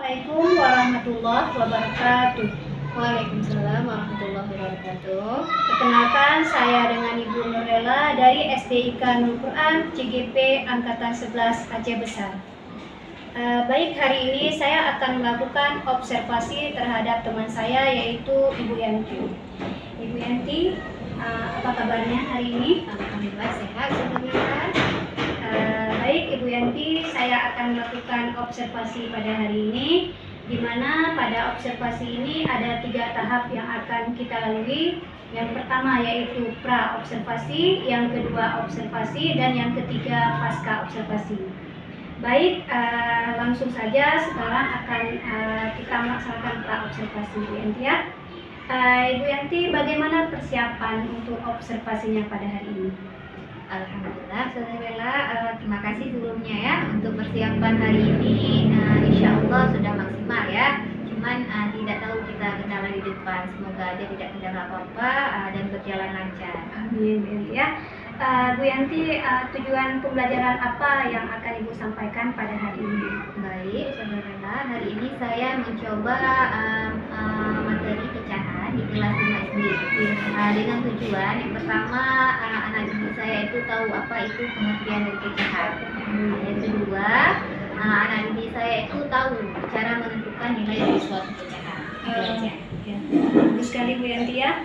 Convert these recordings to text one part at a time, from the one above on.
Assalamualaikum warahmatullahi wabarakatuh. Waalaikumsalam warahmatullahi wabarakatuh. Perkenalkan, saya dengan Ibu Nurlela dari SDIK Nurul Quran CGP Angkatan 11 Aceh Besar. Baik, hari ini saya akan melakukan observasi terhadap teman saya yaitu Ibu Yanti. Ibu Yanti, apa kabarnya hari ini? Alhamdulillah sehat, alhamdulillah. Baik Ibu Yanti, saya akan melakukan observasi pada hari ini, di mana pada observasi ini ada 3 tahap yang akan kita lalui. Yang pertama yaitu pra-observasi, yang kedua observasi, dan yang ketiga pasca observasi. Baik, langsung saja sekarang akan kita melaksanakan pra-observasi Ibu Yanti ya. Ibu Yanti, bagaimana persiapan untuk observasinya pada hari ini? Alhamdulillah, alhamdulillah. Terima kasih sebelumnya ya untuk persiapan hari ini. Insya Allah sudah maksimal ya. Cuman tidak tahu kita kendala di depan. Semoga aja tidak kendala apa-apa dan berjalan lancar. Amin ya. Bu Yanti, tujuan pembelajaran apa yang akan Ibu sampaikan pada hari ini? Baik, saudara, hari ini saya mencoba materi pecahan di kelas 5 SD dengan tujuan yang pertama anak didik saya itu tahu apa itu pengertian dari pecahan. Yang kedua, anak didik saya itu tahu cara menentukan nilai dari suatu pecahan. Ya. Bagus sekali Bu Yanti ya.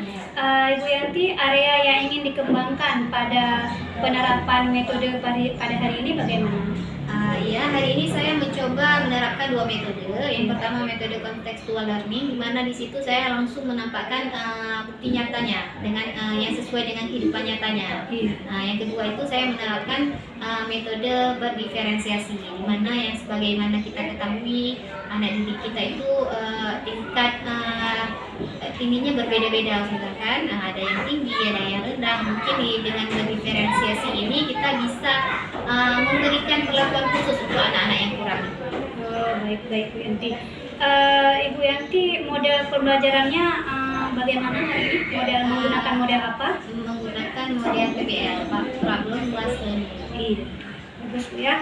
Ibu Yanti, area yang ingin dikembangkan pada penerapan metode pada hari ini bagaimana? Ya, hari ini saya mencoba menerapkan 2 metode. Yang pertama metode contextual learning, di mana di situ saya langsung menampakkan bukti nyatanya dengan yang sesuai dengan kehidupan nyatanya. Yang kedua itu saya menerapkan metode berdiferensiasi, di mana yang sebagaimana kita ketahui anak didik kita itu tingkat tingginya berbeda-beda, misalkan ada yang tinggi, ada yang rendah. Mungkin dengan berdiferensiasi ini kita bisa memberikan perlakuan khusus untuk anak-anak yang kurang. Baik Bu Yanti. Ibu Yanti, model pembelajarannya bagaimana hari ini? Menggunakan model apa? Menggunakan model PBL, Problem Plus Learning. Iya, bagus Bu ya.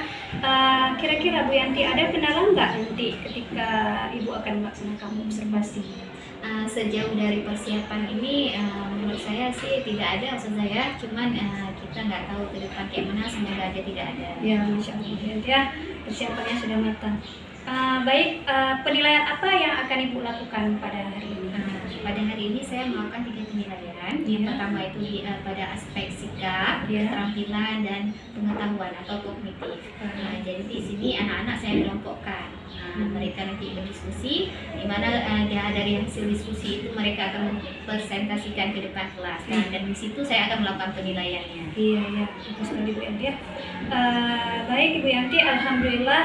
Kira-kira Bu Yanti ada kendala nggak nanti ketika Ibu akan melaksanakan observasi? Sejauh dari persiapan ini menurut saya sih tidak ada, maksud saya cuman kita nggak tahu ke depan kayak mana, semoga aja tidak ada. Ya, Masya Allah Bu Yanti ya, persiapannya sudah matang. Baik, penilaian apa yang akan Ibu lakukan pada hari ini? Pada hari ini saya melakukan 3 penilaian. Yang pertama itu pada aspek sikap, keterampilan, dan pengetahuan atau kognitif. Jadi di sini anak-anak saya kelompokkan. Mereka nanti berdiskusi, di mana dari hasil diskusi itu mereka akan mempresentasikan ke depan kelas. Dan di situ saya akan melakukan penilaiannya. Iya, bagus sekali Bu Yanti ya. Baik Ibu Yanti, alhamdulillah.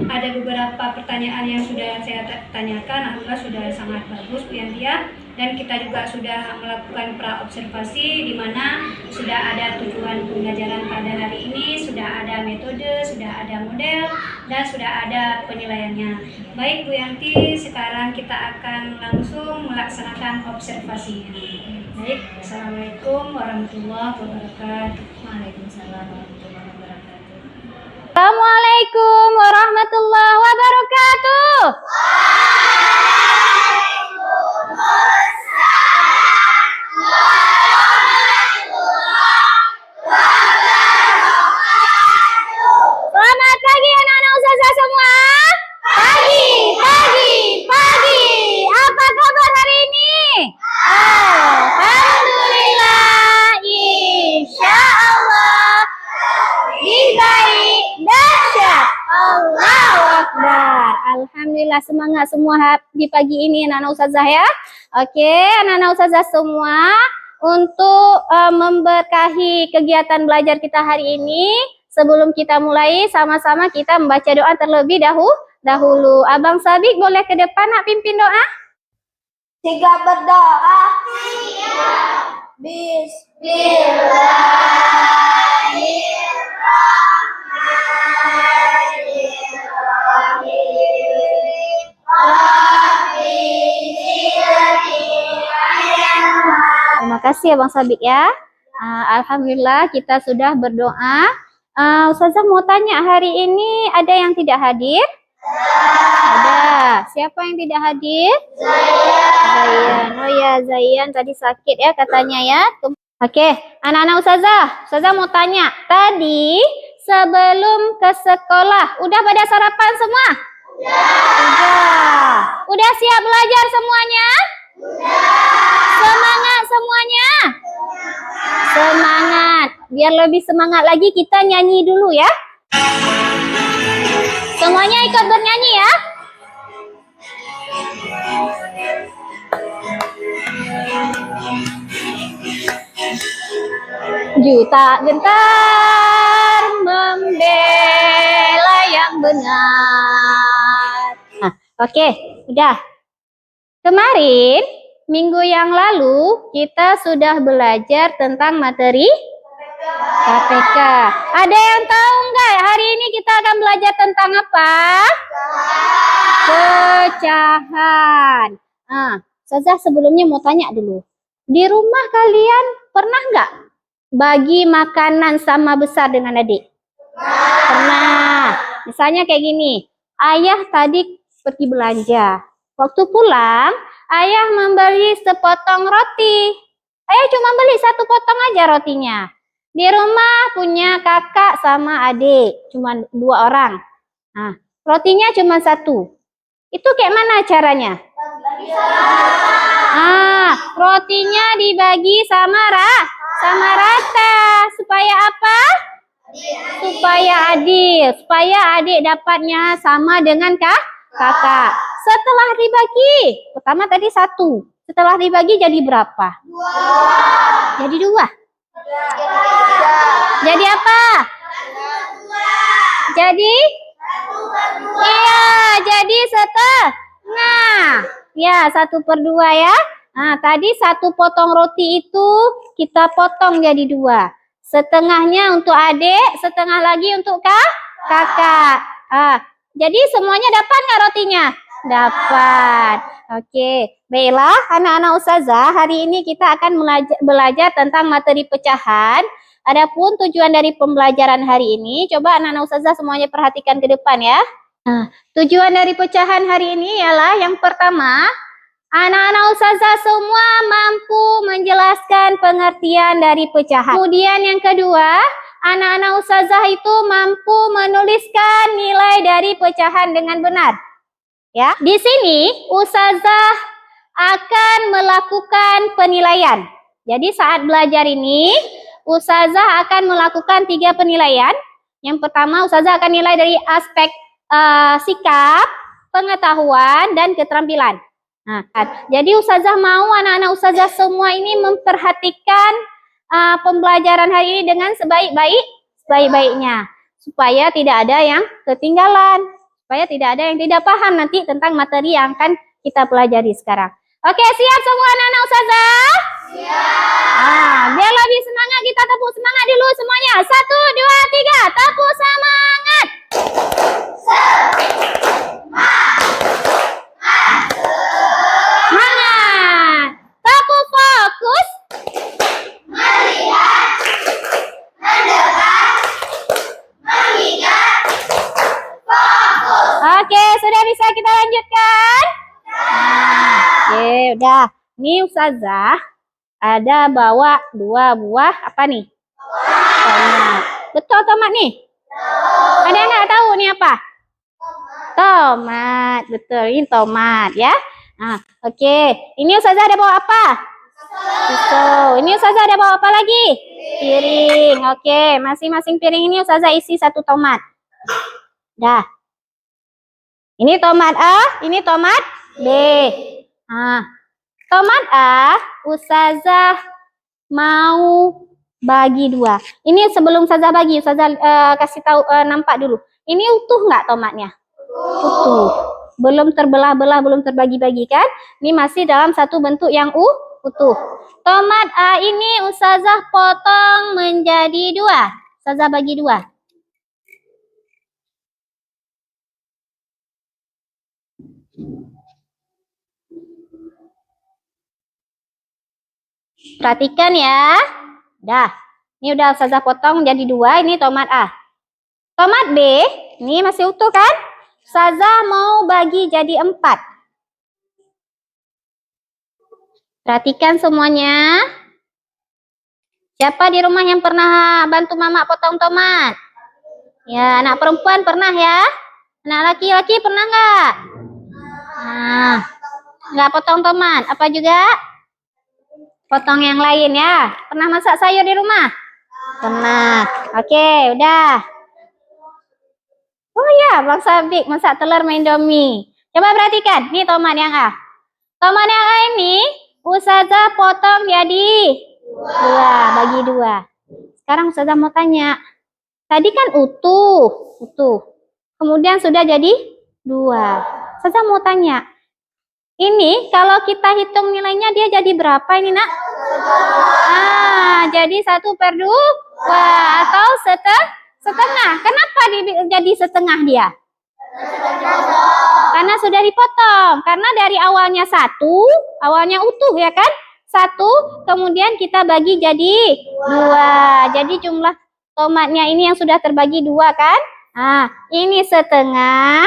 Ada beberapa pertanyaan yang sudah saya tanyakan, alhamdulillah sudah sangat bagus Bu Yanti ya. Dan kita juga sudah melakukan pra-observasi di mana sudah ada tujuan pembelajaran pada hari ini, sudah ada metode, sudah ada model, dan sudah ada penilaiannya. Baik Bu Yanti, sekarang kita akan langsung melaksanakan observasinya. Baik, Assalamualaikum warahmatullahi wabarakatuh. Waalaikumsalam warahmatullahi wabarakatuh. Assalamualaikum warahmatullahi wabarakatuh. Selamat pagi anak-anak ustazah semua. Pagi. Apa kabar hari ini? Alhamdulillah, insya Allah baik, dahsyat. Allahu Akbar. Alhamdulillah, semangat semua di pagi ini anak-anak ustazah ya. Oke, anak-anak ustazah semua, untuk memberkahi kegiatan belajar kita hari ini, sebelum kita mulai sama-sama kita membaca doa terlebih dahulu. Abang Sabik boleh ke depan nak pimpin doa? Siap berdoa. Terima kasih Abang Sabik ya. Alhamdulillah kita sudah berdoa. Ustazah mau tanya, hari ini ada yang tidak hadir? Ada. Siapa yang tidak hadir? Zayan. Oh ya, Zayan tadi sakit ya katanya ya. Oke, anak-anak Ustazah mau tanya. Tadi sebelum ke sekolah, udah pada sarapan semua? Udah. Udah siap belajar semuanya? Semangat semuanya? Semangat. Biar lebih semangat lagi kita nyanyi dulu ya. Semuanya ikut bernyanyi ya. Juta gentar membela yang benar. Nah, oke, udah. Kemarin, minggu yang lalu, kita sudah belajar tentang materi KPK. Ada yang tahu nggak? Hari ini kita akan belajar tentang apa? Pecahan. Nah, Ustazah sebelumnya mau tanya dulu. Di rumah kalian pernah nggak bagi makanan sama besar dengan adik? Pernah. Misalnya kayak gini. Ayah tadi pergi belanja. Waktu pulang, ayah membeli sepotong roti. Ayah cuma beli satu potong aja rotinya. Di rumah punya kakak sama adik, cuma 2 orang. Nah, rotinya cuma 1. Itu kayak mana caranya? Rotinya dibagi sama rata. Supaya apa? Supaya adil. Supaya adik dapatnya sama dengan kakak. Setelah dibagi, pertama tadi 1. Setelah dibagi jadi berapa? 2. Jadi 2. Jadi apa? Jadi? Iya, jadi setengah. Ya, 1/2 ya. Nah, tadi 1 potong roti itu kita potong jadi 2. Setengahnya untuk adik, setengah lagi untuk kakak. Jadi semuanya dapat nggak rotinya? Dapat. Oke, baiklah anak-anak Ustazah, hari ini kita akan belajar tentang materi pecahan. Adapun tujuan dari pembelajaran hari ini, coba anak-anak Ustazah semuanya perhatikan ke depan ya. Nah, tujuan dari pecahan hari ini ialah yang pertama, anak-anak Ustazah semua mampu menjelaskan pengertian dari pecahan. Kemudian yang kedua, anak-anak Ustazah itu mampu menuliskan nilai dari pecahan dengan benar. Ya, di sini Ustazah akan melakukan penilaian. Jadi saat belajar ini, Ustazah akan melakukan 3 penilaian. Yang pertama, Ustazah akan nilai dari aspek sikap, pengetahuan, dan keterampilan. Nah, jadi Ustazah mau anak-anak Ustazah semua ini memperhatikan pembelajaran hari ini dengan sebaik-baiknya. Supaya tidak ada yang ketinggalan. Supaya tidak ada yang tidak paham nanti tentang materi yang akan kita pelajari sekarang. Oke, siap semua anak-anak Ustazah? Siap. Biar lebih semangat, kita tepuk semangat dulu semuanya. 1, 2, 3, tepuk semangat. Semangat. Tepuk fokus. Melihat, mendengar, mengingat, fokus. Oke, sudah bisa kita lanjutkan? Oke, udah. Ini Ustazah ada bawa 2 buah apa nih? Tomat. Betul tomat nih? Ada yang nggak tahu nih apa? Tomat. Betul, ini tomat ya. Nah, oke. Ini Ustazah ada bawa apa? Pisau. Ini Ustazah ada bawa apa lagi? Piring. Oke, masing-masing piring ini Ustazah isi 1 tomat. Dah. Ini tomat A, ini tomat B. Nah, tomat A, Ustazah mau bagi 2. Ini sebelum Ustazah bagi, Ustazah kasih tahu nampak dulu. Ini utuh nggak tomatnya? Utuh. Belum terbelah-belah, belum terbagi-bagi kan? Ini masih dalam satu bentuk yang utuh. Tomat A ini Ustazah potong menjadi 2. Ustazah bagi 2. Perhatikan ya. Dah. Ini udah Ustazah potong jadi 2. Ini tomat A. Tomat B, ini masih utuh kan? Ustazah mau bagi jadi 4. Perhatikan semuanya. Siapa di rumah yang pernah bantu mama potong tomat? Ya, anak perempuan pernah ya? Anak laki-laki pernah nggak? Nah, nggak potong tomat. Apa juga? Potong yang lain ya. Pernah masak sayur di rumah? Pernah. Oke, udah. Oh ya, Bang Sabik masak telur Indomie. Coba perhatikan, ini tomat yang A. Tomat yang A ini Ustazah potong jadi 2, bagi 2. Sekarang Ustazah mau tanya. Tadi kan utuh. Kemudian sudah jadi 2. Ustazah mau tanya. Ini kalau kita hitung nilainya dia jadi berapa ini, Nak? Jadi 1/2 atau setengah. Kenapa jadi setengah dia? Karena sudah dipotong. Karena dari awalnya 1, awalnya utuh ya kan? 1, kemudian kita bagi jadi 2. Jadi jumlah tomatnya ini yang sudah terbagi 2 kan? Nah, ini setengah.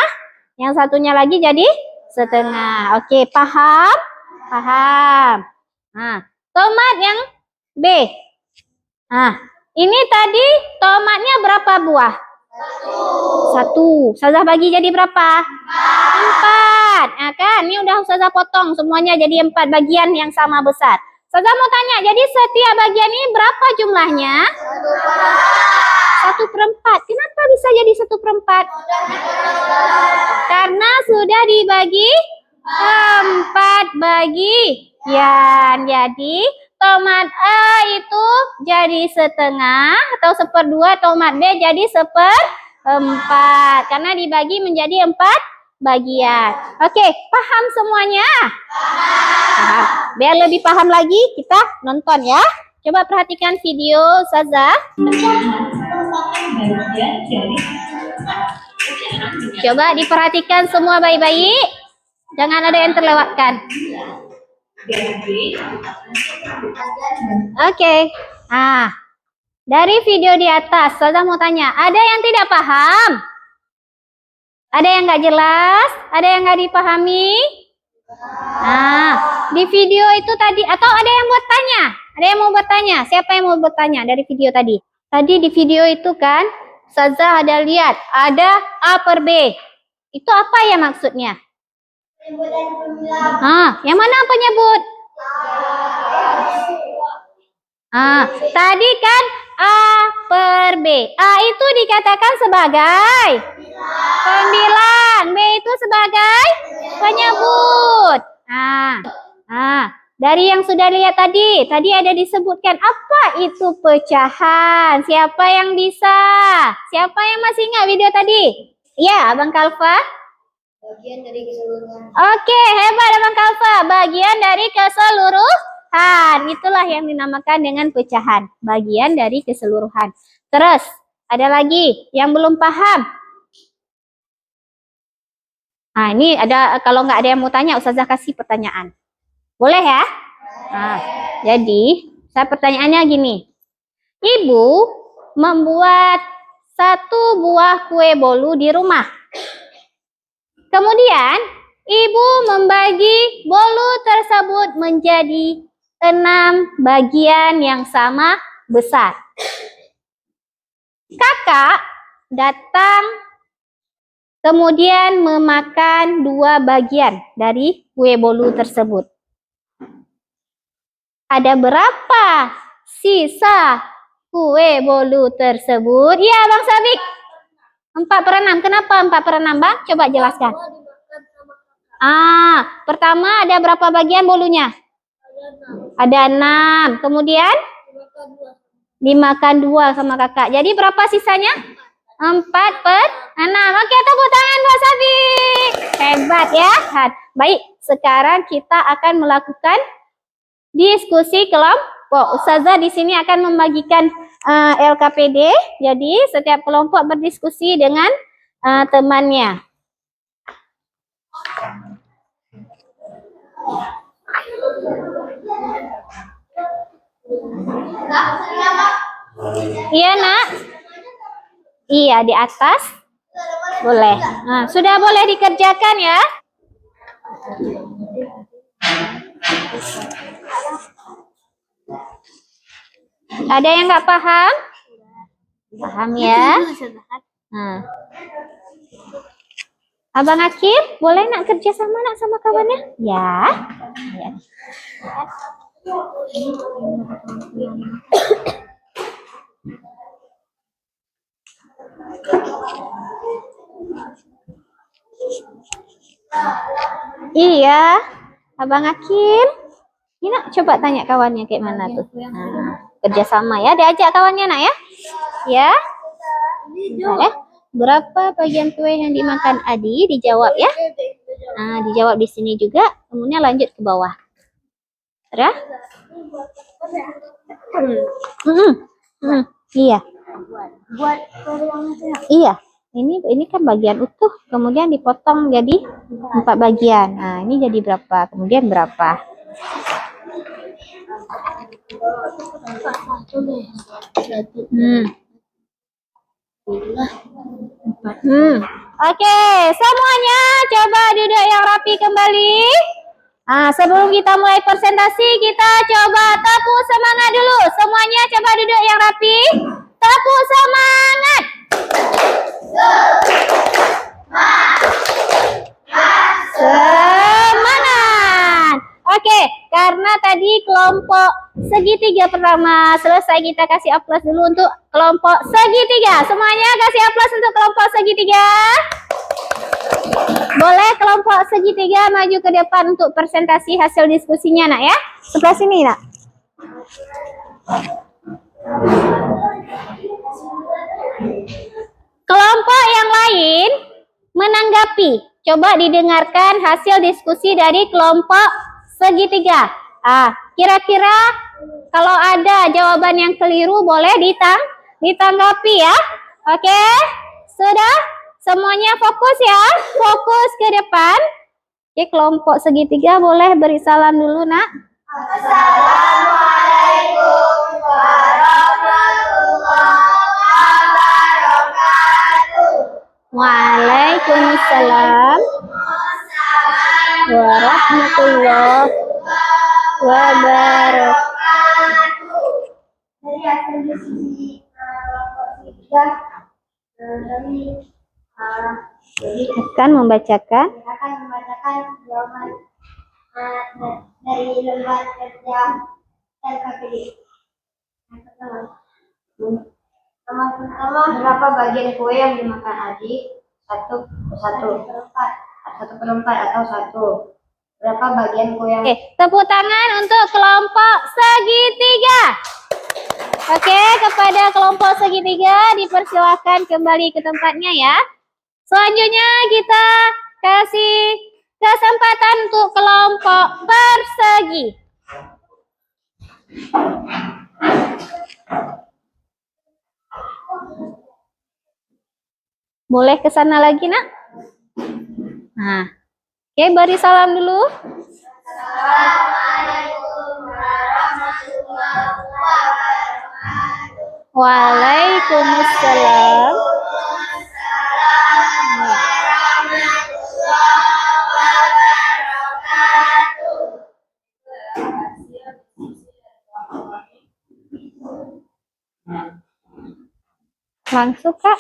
Yang satunya lagi jadi setengah. Oke, paham? Paham. Nah, tomat yang B. Nah, ini tadi tomatnya berapa buah? 1. Ustazah bagi jadi berapa? 4. Nah kan, ini udah Ustazah potong semuanya jadi 4 bagian yang sama besar. Ustazah mau tanya, jadi setiap bagian ini berapa jumlahnya? 1/4. Kenapa bisa jadi 1/4? Karena sudah dibagi 4 bagian. Jadi tomat A itu jadi setengah atau 1/2, tomat B jadi 1/4. Karena dibagi menjadi 4 bagian. Oke, paham semuanya? Paham. Biar lebih paham lagi, kita nonton ya. Coba perhatikan video Ustazah. Coba diperhatikan semua baik-baik. Jangan ada yang terlewatkan. Oke. Nah, dari video di atas, Ustazah mau tanya, ada yang tidak paham? Ada yang nggak jelas? Ada yang nggak dipahami? Nah, di video itu tadi, atau ada yang buat tanya? Ada yang mau bertanya? Siapa yang mau bertanya dari video tadi? Tadi di video itu kan, Ustazah ada lihat, ada A/B. Itu apa ya maksudnya? Yang mana penyebut? Tadi kan A/B. A itu dikatakan sebagai pembilang, B itu sebagai penyebut. Dari yang sudah lihat tadi ada disebutkan apa itu pecahan. Siapa yang bisa? Siapa yang masih ingat video tadi? Ya, Abang Kalfa. Bagian dari keseluruhan. Oke, hebat Abang Kalfa. Bagian dari keseluruhan. Itulah yang dinamakan dengan pecahan. Bagian dari keseluruhan. Terus, ada lagi yang belum paham. Nah, ini ada, kalau nggak ada yang mau tanya, Ustazah kasih pertanyaan. Boleh ya? Nah, jadi, pertanyaannya gini. Ibu membuat 1 buah kue bolu di rumah. Kemudian, ibu membagi bolu tersebut menjadi 6 bagian yang sama besar. Kakak datang kemudian memakan 2 bagian dari kue bolu tersebut. Ada berapa sisa kue bolu tersebut? Iya, Bang Sabik. 4/6. Kenapa 4/6, Bang? Coba jelaskan. Pertama ada berapa bagian bolunya? Ada 6. Kemudian? Dimakan 2 sama kakak. Jadi berapa sisanya? 4/6. Oke, tepuk tangan Bang Sabik. Hebat ya. Baik, sekarang kita akan melakukan diskusi kelompok. Ustazah di sini akan membagikan LKPD. Jadi setiap kelompok berdiskusi dengan temannya. Iya, Nak. Iya, di atas. Boleh. Nah, sudah boleh dikerjakan ya. Ada yang nggak paham? Paham ya? Nah. Abang Akif, boleh nak kerja sama nak sama kawannya? Ya. Ya. Iya, Abang Akif. Ini nak coba tanya kawannya kayak mana tuh. Nah, kerjasama ya, diajak kawannya nak ya. Ya. Bentar ya. Berapa bagian kue yang dimakan Adi? Dijawab ya. Nah, dijawab di sini juga. Kemudian lanjut ke bawah. Ya. Iya. Iya. Ini kan bagian utuh, kemudian dipotong jadi 4 bagian. Nah, ini jadi berapa? Kemudian berapa? Oke, semuanya coba duduk yang rapi kembali. Nah, sebelum kita mulai presentasi, kita coba tepuk semangat dulu. Semuanya coba duduk yang rapi. Tepuk semangat. Semangat. Oke, karena tadi kelompok segitiga pertama selesai, kita kasih aplaus dulu untuk kelompok segitiga. Semuanya kasih aplaus untuk kelompok segitiga. Boleh kelompok segitiga maju ke depan untuk presentasi hasil diskusinya nak ya. Sebelah sini nak. Kelompok yang lain menanggapi. Coba didengarkan hasil diskusi dari kelompok segitiga. Kira-kira kalau ada jawaban yang keliru boleh ditanggapi ya. Oke, sudah? Semuanya fokus ya. Fokus ke depan. Oke, kelompok segitiga boleh beri salam dulu nak. Assalamualaikum warahmatullahi wabarakatuh. Waalaikumsalam warahmatullahi wabarakatuh. Dari hasil diskusi kelompok tiga, kami Akan membacakan jawaban dari lembar kerja LKPD. Yang pertama, berapa bagian kue yang dimakan Adi? 1/4 atau 1. Berapa bagian kue yang... Oke, tepuk tangan untuk kelompok segitiga. Oke, kepada kelompok segitiga dipersilakan kembali ke tempatnya ya. Selanjutnya kita kasih kesempatan untuk kelompok persegi. Boleh ke sana lagi nak? Nah, oke, beri salam dulu. Assalamualaikum warahmatullahi wabarakatuh. Waalaikumsalam. Langsung kak.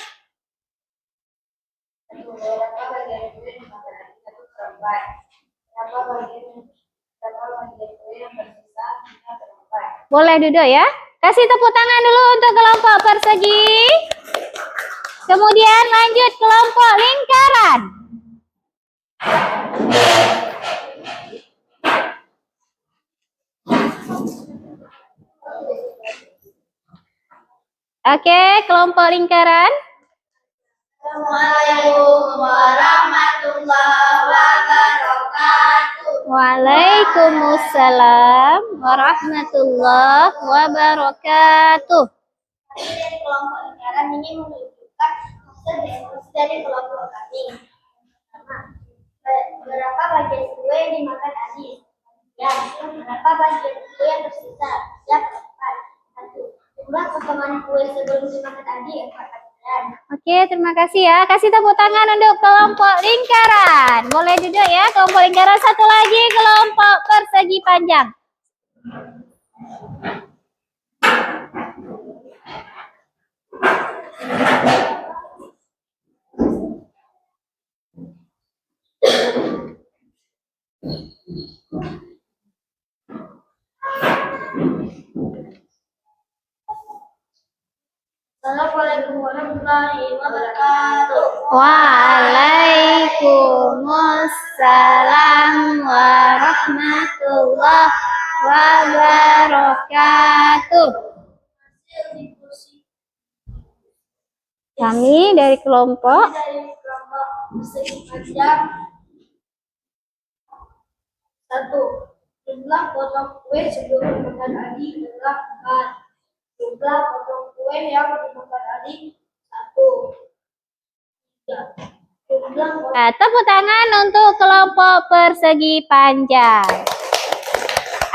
Boleh duduk ya. Kasih tepuk tangan dulu untuk kelompok persegi. Kemudian lanjut kelompok lingkaran. Oke, kelompok lingkaran. Assalamualaikum warahmatullahi wabarakatuh. Waalaikumsalam warahmatullahi wabarakatuh. Dari kelompok lingkaran ini menunjukkan hasil diskusi dari kelompok kami. Pertama, berapa bagian kue yang dimakan Adi? Ya, berapa bagian kue yang tersisa? Ya, 4. 1. Jumlah potongan kue sebelum dimakan Adi 4. Ya, Oke, terima kasih ya. Kasih tepuk tangan untuk kelompok lingkaran. Boleh duduk ya, kelompok lingkaran. Satu lagi, kelompok persegi panjang. Assalamualaikum warahmatullahi wabarakatuh. Waalaikumsalam warahmatullahi wabarakatuh. Kami dari kelompok Persegi panjang. 1. Jumlah potong kue sebelum dimakan adik adalah 4. Jumlah potong kue yang dimakan adik 1. 3. Jumlah potong tepuk tangan untuk kelompok persegi panjang.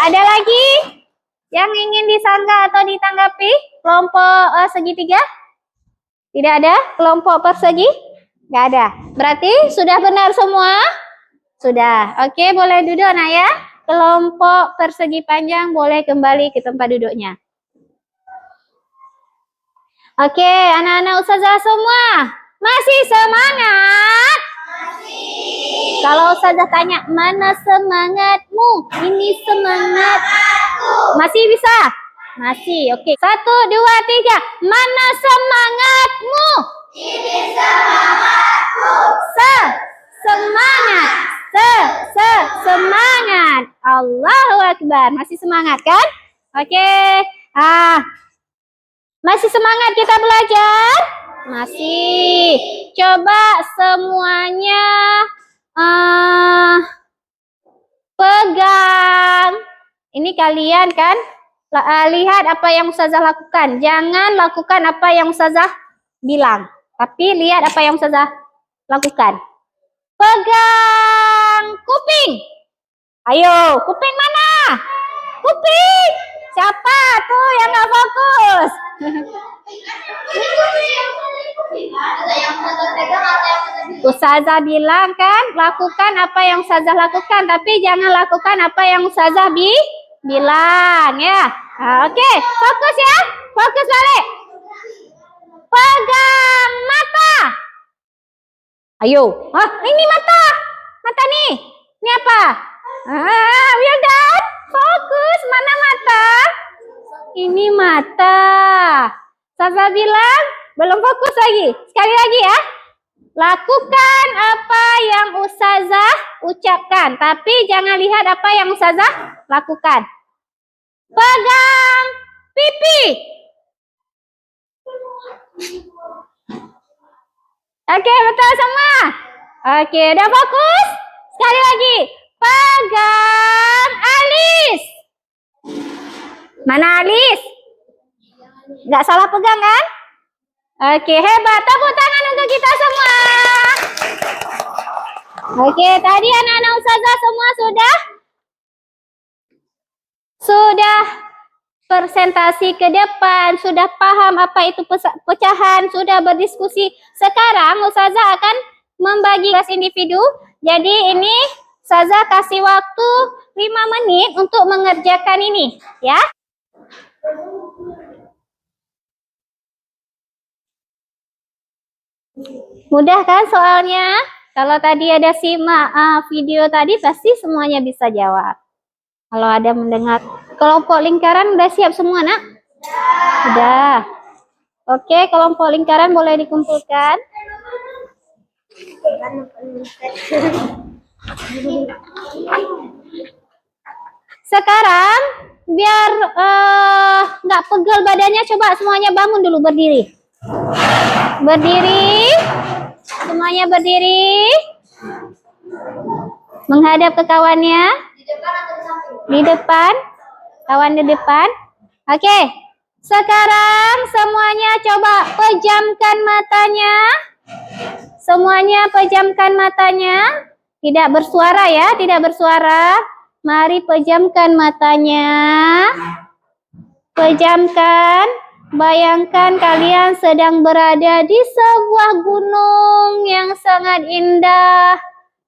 Ada lagi yang ingin disanggah atau ditanggapi? Kelompok segitiga? Tidak ada? Kelompok persegi? Nggak ada. Berarti sudah benar semua? Sudah. Oke, boleh duduk anak ya. Kelompok persegi panjang boleh kembali ke tempat duduknya. Oke, anak-anak ustazah semua. Masih semangat? Masih. Kalau ustazah tanya, mana semangatmu? Ini semangat. Masih bisa? Masih, oke. 1, 2, 3. Mana semangatmu? Ini semangatku. Semangat. Semangat. Allahu Akbar. Masih semangat kan? Oke. Masih semangat kita belajar? Masih. Coba semuanya pegang. Ini kalian kan? Lihat apa yang ustazah lakukan. Jangan lakukan apa yang ustazah bilang. Tapi lihat apa yang ustazah lakukan. Pegang kuping. Ayo, kuping mana? Kuping. Siapa tuh yang nggak fokus? Ustazah bilang kan, lakukan apa yang ustazah lakukan, tapi jangan lakukan apa yang ustazah bilang ya. Oke, fokus ya, fokus balik. Pegang mata. Ayo, ini mata, mata nih, ini apa? Well done, fokus, mana mata? Ini mata. Ustazah bilang belum fokus lagi. Sekali lagi ya. Lakukan apa yang ustazah ucapkan, tapi jangan lihat apa yang ustazah lakukan. Pegang pipi. Oke, betul semua. Oke, udah fokus? Sekali lagi. Pegang alis. Mana alis? Nggak salah pegang kan? Oke, hebat. Tepuk tangan untuk kita semua. Oke, tadi anak-anak ustazah semua sudah presentasi ke depan, sudah paham apa itu pecahan, sudah berdiskusi. Sekarang ustazah akan membagi kelas individu. Jadi ini ustazah kasih waktu 5 menit untuk mengerjakan ini, ya. Mudah kan soalnya? Kalau tadi ada simak video tadi, pasti semuanya bisa jawab. Kalau ada mendengar. Kelompok lingkaran udah siap semua, nak? Sudah. Oke, kelompok lingkaran boleh dikumpulkan. Sekarang biar nggak pegel badannya, coba semuanya bangun dulu, berdiri. Berdiri. Semuanya berdiri. Menghadap ke kawannya. Di depan. Kawan di depan. Oke. Sekarang semuanya coba pejamkan matanya. Semuanya pejamkan matanya. Tidak bersuara ya, tidak bersuara. Mari pejamkan matanya. Pejamkan. Bayangkan kalian sedang berada di sebuah gunung yang sangat indah,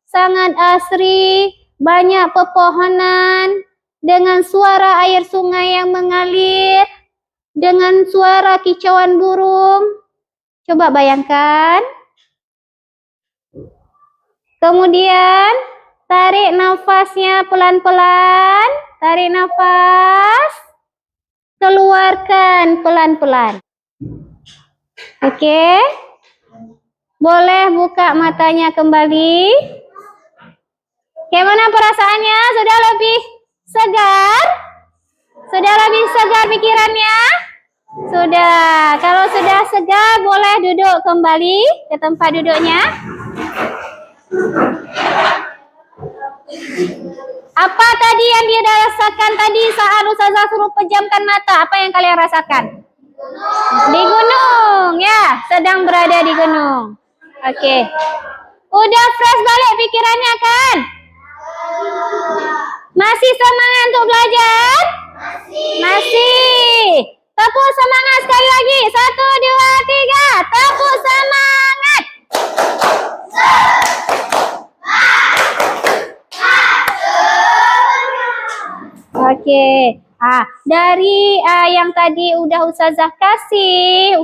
sangat asri, banyak pepohonan, dengan suara air sungai yang mengalir, dengan suara kicauan burung. Coba bayangkan. Kemudian tarik nafasnya pelan-pelan, tarik nafas, keluarkan pelan-pelan. Oke. Boleh buka matanya kembali. Bagaimana perasaannya? Sudah lebih segar? Sudah lebih segar pikirannya? Sudah. Kalau sudah segar, boleh duduk kembali ke tempat duduknya. Apa tadi yang dia rasakan tadi saat Ustazah suruh pejamkan mata? Apa yang kalian rasakan? Di gunung, ya. Sedang berada di gunung. Oke. Udah fresh balik pikirannya kan? Masih semangat untuk belajar? Masih. Tepuk semangat sekali lagi. 1, 2, 3. Tepuk semangat. Oke. Dari yang tadi udah Ustazah kasih,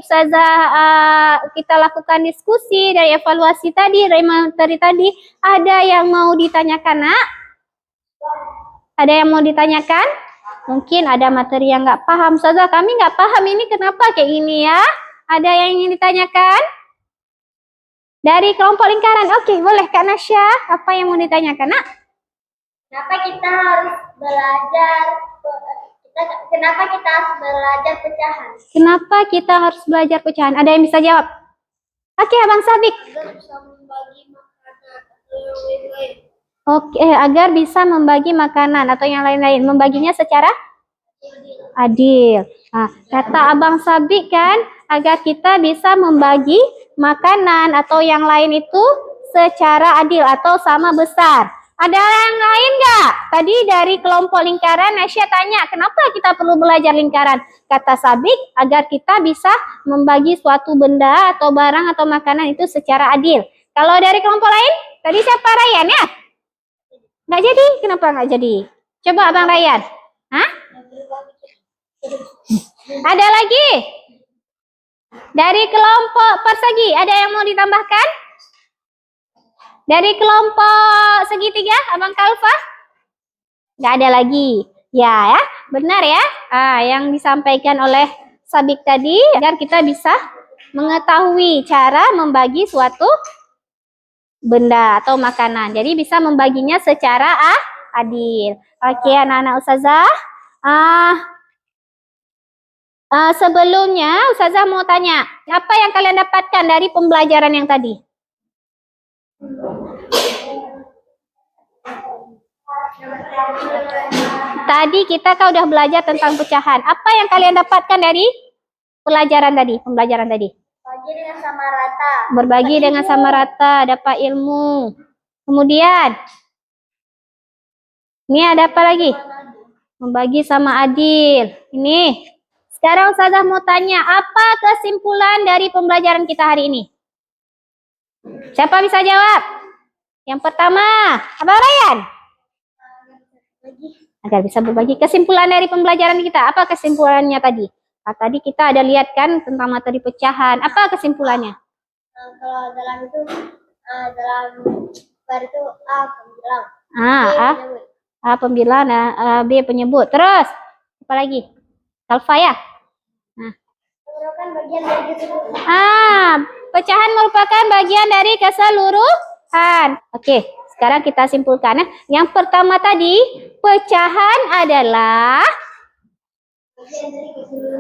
kita lakukan diskusi dari evaluasi tadi, dari materi tadi, ada yang mau ditanyakan, Nak? Ada yang mau ditanyakan? Mungkin ada materi yang nggak paham. Ustazah, kami nggak paham ini kenapa kayak gini ya? Ada yang ingin ditanyakan? Dari kelompok lingkaran. Oke, boleh Kak Nasya. Apa yang mau ditanyakan, Nak? Kenapa kita harus belajar? Kenapa kita harus belajar pecahan? Kenapa kita harus belajar pecahan? Ada yang bisa jawab? Oke, Abang Sabik. Agar bisa membagi makanan atau yang lain-lain. Oke, agar bisa membagi makanan atau yang lain-lain. Membaginya secara adil. Kata Abang Sabik kan, agar kita bisa membagi makanan atau yang lain itu secara adil atau sama besar. Ada yang lain nggak? Tadi dari kelompok lingkaran, Nasya tanya, kenapa kita perlu belajar lingkaran? Kata Sabik, agar kita bisa membagi suatu benda atau barang atau makanan itu secara adil. Kalau dari kelompok lain, tadi siapa? Rayyan ya? Nggak jadi? Kenapa nggak jadi? Coba Abang Rayyan. Hah? Ada lagi? Dari kelompok persegi, ada yang mau ditambahkan? Dari kelompok segitiga, Abang Kalfa? Nggak ada lagi. Ya, benar ya. Yang disampaikan oleh Sabik tadi, agar kita bisa mengetahui cara membagi suatu benda atau makanan. Jadi bisa membaginya secara adil. Oke, anak-anak Ustazah. Sebelumnya, Ustazah mau tanya, apa yang kalian dapatkan dari pembelajaran yang tadi? Tadi kita udah belajar tentang pecahan. Apa yang kalian dapatkan dari pembelajaran tadi? Bagi dengan sama rata. Berbagi dengan sama rata, dapat ilmu. Kemudian, ini ada apa lagi? Membagi sama adil. Ini. Sekarang Ustazah mau tanya, apa kesimpulan dari pembelajaran kita hari ini? Siapa bisa jawab? Yang pertama, Abang Rayyan. Agar bisa berbagi. Kesimpulan dari pembelajaran kita, apa kesimpulannya tadi? Tadi kita ada lihat kan tentang materi pecahan. Apa kesimpulannya? Kalau dalam itu, dalam bar itu A pembilang. A pembilang, B penyebut. Terus, apa lagi? Kalfa ya? Merupakan bagian dari keseluruhan. Pecahan merupakan bagian dari keseluruhan. Oke, sekarang kita simpulkan ya. Yang pertama tadi, pecahan adalah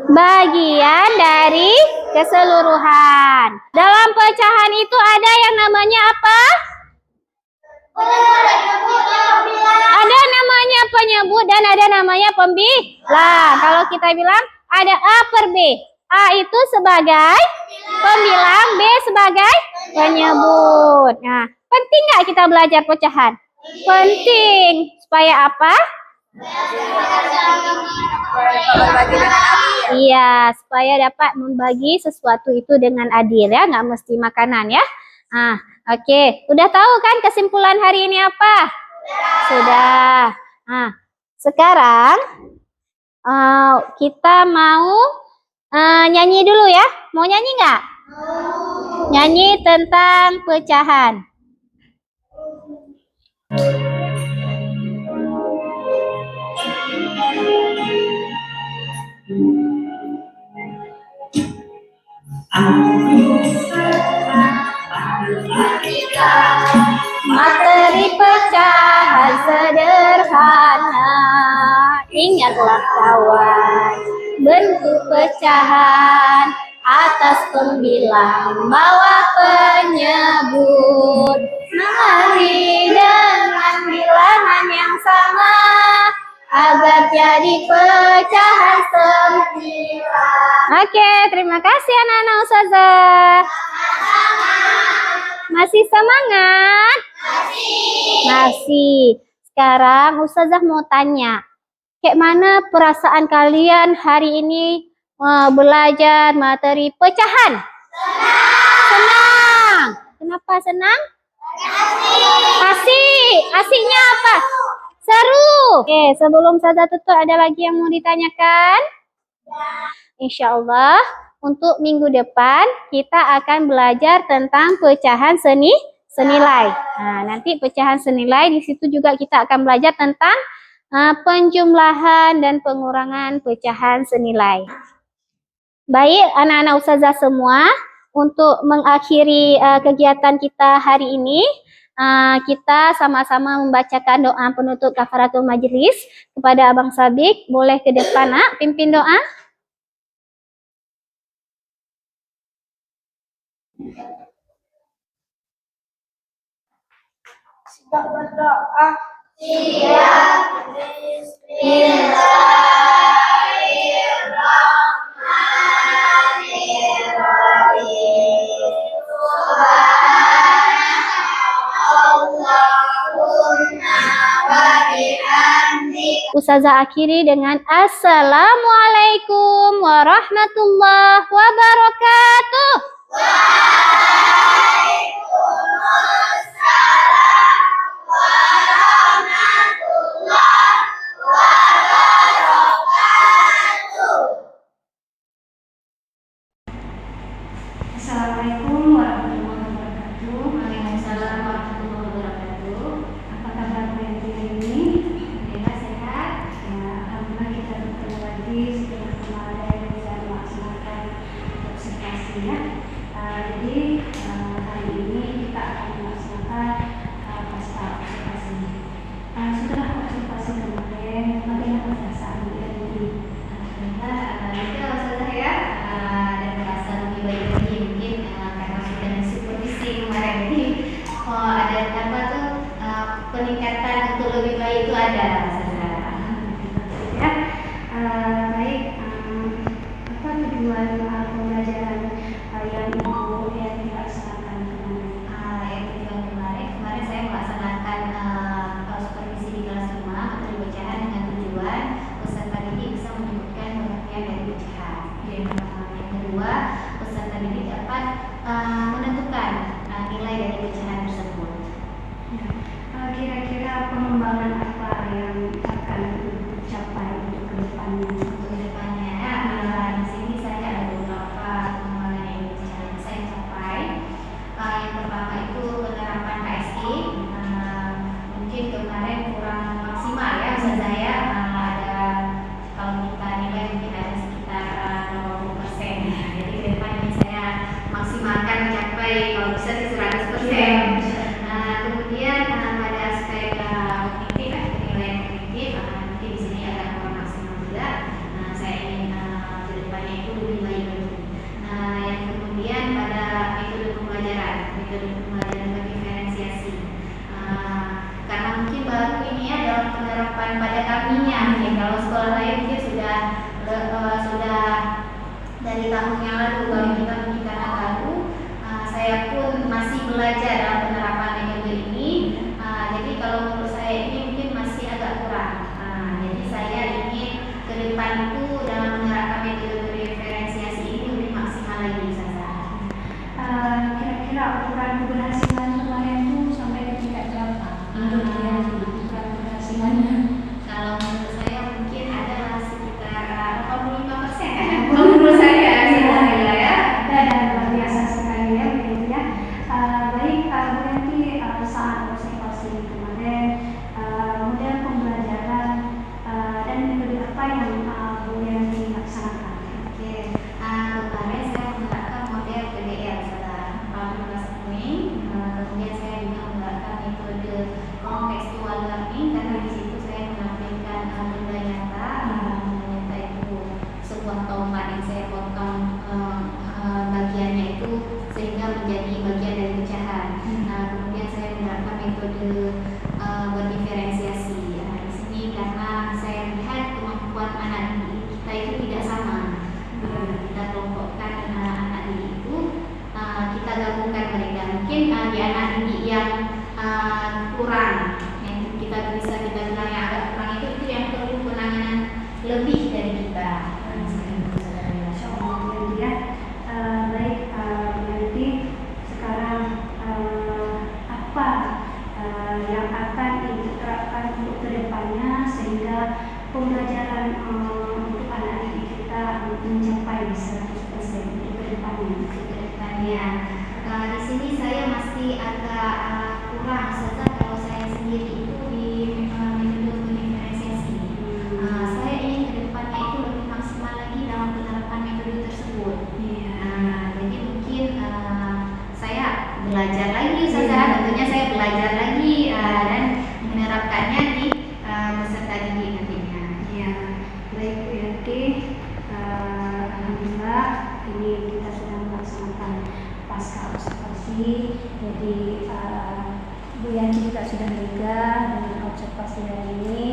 bagian dari keseluruhan. Dalam pecahan itu ada yang namanya apa? Ada namanya penyebut dan ada namanya pembilang. Kalau kita bilang ada A per B. A itu sebagai pembilang, B sebagai penyebut. Nah, penting nggak kita belajar pecahan? Penting. Supaya apa? Berbagi dengan adil. Iya, supaya dapat membagi sesuatu itu dengan adil ya, nggak mesti makanan ya. Nah, oke. Udah tahu kan kesimpulan hari ini apa? Sudah. Nah, sekarang kita mau nyanyi dulu ya. Mau nyanyi nggak? Nyanyi tentang pecahan. Materi pecahan sederhana, ingatlah kawan, bentuk pecahan atas pembilang bawah penyebut. Mari dengan bilangan yang sama agar jadi pecahan sembilan. Oke, terima kasih anak-anak Ustazah. Masih semangat? Masih. Sekarang Ustazah mau tanya, kayak mana perasaan kalian hari ini belajar materi pecahan? Senang. Kenapa senang? Asik. Asiknya apa? Seru. Oke, sebelum Ustazah tutup ada lagi yang mau ditanyakan? Insya Allah untuk minggu depan kita akan belajar tentang pecahan senilai. Nah, nanti pecahan senilai di situ juga kita akan belajar tentang penjumlahan dan pengurangan pecahan senilai. Baik, anak-anak Ustazah semua, untuk mengakhiri kegiatan kita hari ini, kita sama-sama membacakan doa penutup kafaratul majlis kepada Abang Sabik. Boleh ke depan, Nak, pimpin doa. Siap berdoa. Ustazah akhiri dengan Assalamualaikum warahmatullahi wabarakatuh. Assalamualaikum warahmatullahi wabarakatuh. Waalaikumsalam warahmatullahi wabarakatuh. Apa kabar kalian hari ini? Alhamdulillah sehat. Ya, alhamdulillah kita bertemu lagi setelah kemarin bisa melaksanakan observasi ya. Jadi hari ini kita akan melaksanakan pasca observasi. Setelah observasi kemarin, bagaimana perasaan kalian ini? Itu Ustazah ya, dan merasa lebih baik lagi mungkin karena sudah supervisi kemarin ini. Ada apa tuh peningkatan untuk lebih baik itu ada Ustazah. Ya, baik. Apa tujuan pembelajaran yang ibu yang dilaksanakan kemarin? Yang tujuan kemarin saya melaksanakan supervisi di kelas rumah materi pecahan dengan tujuan peserta didik bisa menyebutkan pengertian dari pecahan. Yang kedua, peserta didik dapat menentukan nilai dari pecahan tersebut. Kira-kira pengembangan apa yang akan dicapai untuk kedepannya? Untuk kedepannya, di sini saya ada beberapa pengembangan yang saya capai. Yang pertama itu penerapan KSI. Mungkin kemarin kurang maksimal ya Ustazah ya. Ada kalau kita nilai mungkin ada sekitar 20%. Jadi ke depan ini saya maksimalkan mencapai kalau bisa sih 100%. Kemudian pada aspek kognitif, penilaian kognitif, mungkin di sini agak kurang maksimal juga. Saya ingin ke depannya itu lebih baik lagi. Yang kemudian pada metode pembelajaran berdiferensiasi. Karena mungkin baru ini ya dalam penerapan pada kaminya. Ya, kalau sekolah lain mungkin sudah dari tahun yang lalu, kalau kita mungkin karena baru. Saya pun masih belajar dalam penerapan metode ini. Jadi kalau menurut saya ini mungkin masih agak kurang. Jadi depan itu dalam menerapkan metode diferensiasi ini lebih maksimal lagi Ustazah? Kira-kira ukuran keberhasilan kemarin itu sampai ke tingkat berapa? Menurut dia ukuran keberhasilannya? Kalau menurut saya mungkin adalah sekitar 85% kalau menurut saya alhamdulillah ya. Dan luar biasa sekali ya begitu ya. Baik Bu Yanti, saat observasi kemarin model pembelajaran dan metode apa yang Bu Yanti laksanakan? Oke, kemarin saya menerapkan model PBL Ustazah, Public Learning. Kemudian saya juga menerapkan metode contextual learning karena di situ saya menampilkan benda nyata. Nyata itu sebuah tomat yang saya potong bagiannya itu sehingga menjadi bagian dari pecahan. Kemudian saya menerapkan metode berdiferensiasi. Di sini karena saya lihat kemampuan anak didik kita itu tidak sama. Kita kelompokkan anak didik itu, kita gabungkan mereka. Mungkin di anak didik yang kurang, yang kita bilang yang agak kurang itu yang perlu penanganan lebih dari kita. Insya Allah Bu Yanti ya. Baik Bu Yanti, sekarang apa yang akan diterapkan untuk kedepannya sehingga pembelajaran untuk anak didik kita mencapai 100% untuk kedepannya? Kedepannya, di sini saya masih agak kurang Ustazah kalau saya sendiri itu di metode diferensiasi. Saya ingin kedepannya itu lebih maksimal lagi dalam penerapan metode tersebut. Jadi mungkin saya belajar lagi Ustazah, tentunya saya belajar lagi dan menerapkannya di peserta didik nantinya. Ya, baik Bu Yanti, alhamdulillah ini kita sudah melaksanakan pasca observasi. Jadi Bu Yanti juga sudah lega dengan observasi hari ini,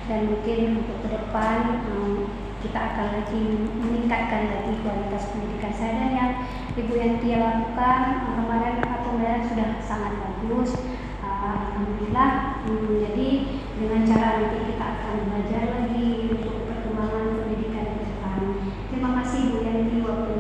dan mungkin untuk ke depan kita akan lagi meningkatkan lagi kualitas pendidikan saya. Dan yang Ibu Yanti lakukan kemarin pembelajaran sudah sangat bagus. Alhamdulillah. Jadi dengan cara nanti kita akan belajar lagi untuk perkembangan pendidikan ke depan. Terima kasih Bu Yanti waktu